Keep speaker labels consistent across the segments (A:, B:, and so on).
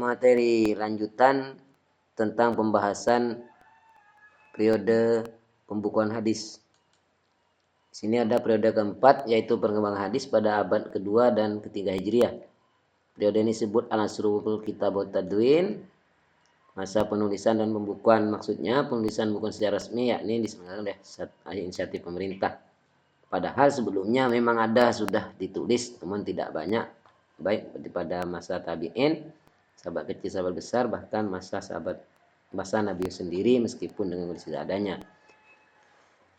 A: materi lanjutan tentang pembahasan periode pembukuan hadis. Di sini ada periode keempat, yaitu perkembangan hadis pada abad kedua dan ketiga Hijriah. Periode ini disebut al-asrul kitab tadwin, masa penulisan dan pembukuan. Maksudnya penulisan bukan secara resmi, yakni diselenggarakan oleh inisiatif pemerintah. Padahal sebelumnya memang ada sudah ditulis, namun tidak banyak, baik pada masa tabi'in, sahabat kecil, sahabat besar, bahkan masa Nabi sendiri, meskipun dengan kondisi adanya.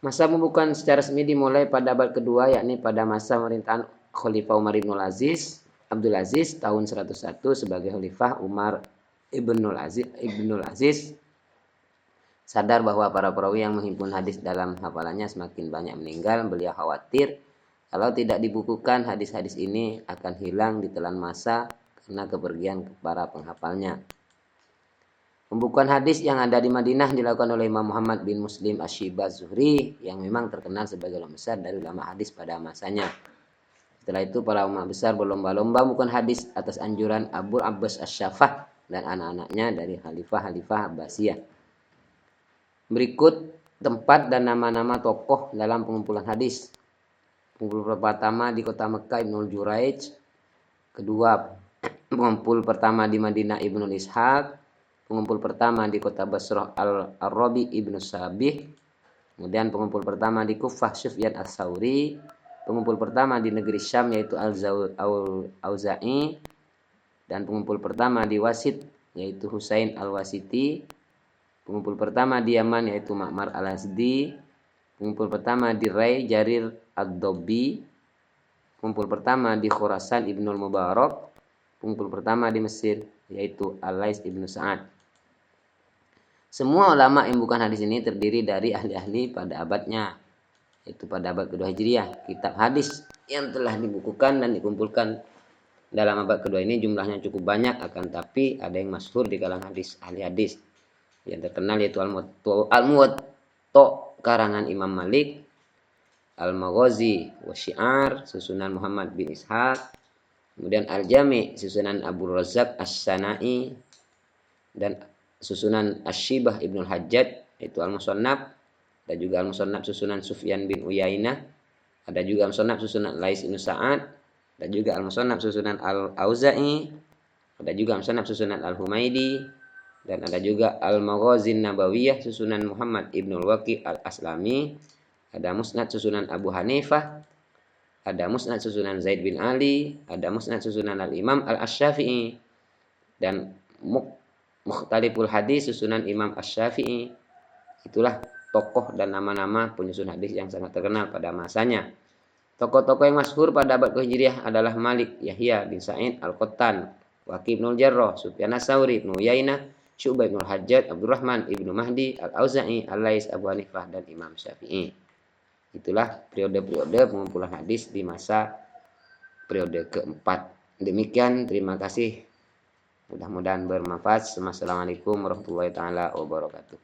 A: Masa pembukuan secara resmi dimulai pada abad kedua, yakni pada masa pemerintahan Khalifah Umar ibn Abdul Aziz tahun 101 sebagai Khalifah Umar ibnul Aziz. Sadar bahwa para perawi yang menghimpun hadis dalam hafalannya semakin banyak meninggal, beliau khawatir kalau tidak dibukukan hadis-hadis ini akan hilang di telan masa karena kepergian para penghafalnya. Pembukuan hadis yang ada di Madinah dilakukan oleh Imam Muhammad bin Muslim Asy-Syibaz-Zuhri yang memang terkenal sebagai ulama besar dari ulama hadis pada masanya. Setelah itu para ulama besar berlomba-lomba membukukan hadis atas anjuran Abu Abbas Asy-Syafah dan anak-anaknya dari khalifah-khalifah Abbasiyah. Berikut tempat dan nama-nama tokoh dalam pengumpulan hadis. Pengumpul pertama di kota Mekah Ibnul Juraij. Kedua, pengumpul pertama di Madinah Ibnul Ishaq. Pengumpul pertama di kota Basrah Al-Rabi Ibnu Sabih. Kemudian pengumpul pertama di Kufah Sufyan Ats-Tsauri. Pengumpul pertama di negeri Syam yaitu Al-Auza'i. Dan pengumpul pertama di Wasit yaitu Husain Al-Wasiti. Pengumpul pertama di Yaman yaitu Ma'mar Al-Azdi. Pengumpul pertama di Rai Jarir Ad-Dobbi. Pengumpul pertama di Khurasan Ibnul Mubarak. Pengumpul pertama di Mesir yaitu Al-Lais Ibnu Sa'ad. Semua ulama yang bukan hadis ini terdiri dari ahli-ahli pada abadnya, yaitu pada abad kedua Hijriah. Kitab hadis yang telah dibukukan dan dikumpulkan dalam abad kedua ini jumlahnya cukup banyak, akan tapi ada yang masyhur di kalangan ahli hadis. Yang terkenal yaitu Al-Muwatta karangan Imam Malik, Al-Maghazi wa Syiar susunan Muhammad bin Ishaq, kemudian Al-Jami susunan Abu Razzaq As-Sana'i, dan susunan Asy-Syibah Ibnul Hajjaj yaitu Al-Musannaf, ada juga Al-Musannaf susunan Sufyan bin Uyainah, ada juga Al-Musannaf susunan Lais bin Sa'ad, ada juga Al-Musannaf susunan Al-Auza'i, ada juga Al-Musannaf susunan Al-Humaidi, dan ada juga Al-Maghazin Nabawiyah susunan Muhammad Ibnul Waqi Al-Aslami, ada Musnad susunan Abu Hanifah, ada Musnad susunan Zaid bin Ali, ada Musnad susunan Al-Imam Al-Asy-Syafi'i, dan Mukhtaliful Hadis susunan Imam Asy-Syafi'i. Itulah tokoh dan nama-nama penyusun hadis yang sangat terkenal pada masanya. Tokoh-tokoh yang masyhur pada abad ke-Hijriah adalah Malik, Yahya bin Sa'id Al-Qattan, Waqi' bin Jarrah, Sufyan Ats-Tsauri, Ibnu Uyainah, Syu'bah bin Hajjaj, Abdurrahman Ibnu Mahdi, Al-Auza'i, Al-Lais, Abu Hanifah, dan Imam Syafi'i. Itulah periode-periode pengumpulan hadis di masa periode keempat. Demikian, terima kasih. Mudah-mudahan bermanfaat. Wassalamualaikum warahmatullahi wabarakatuh.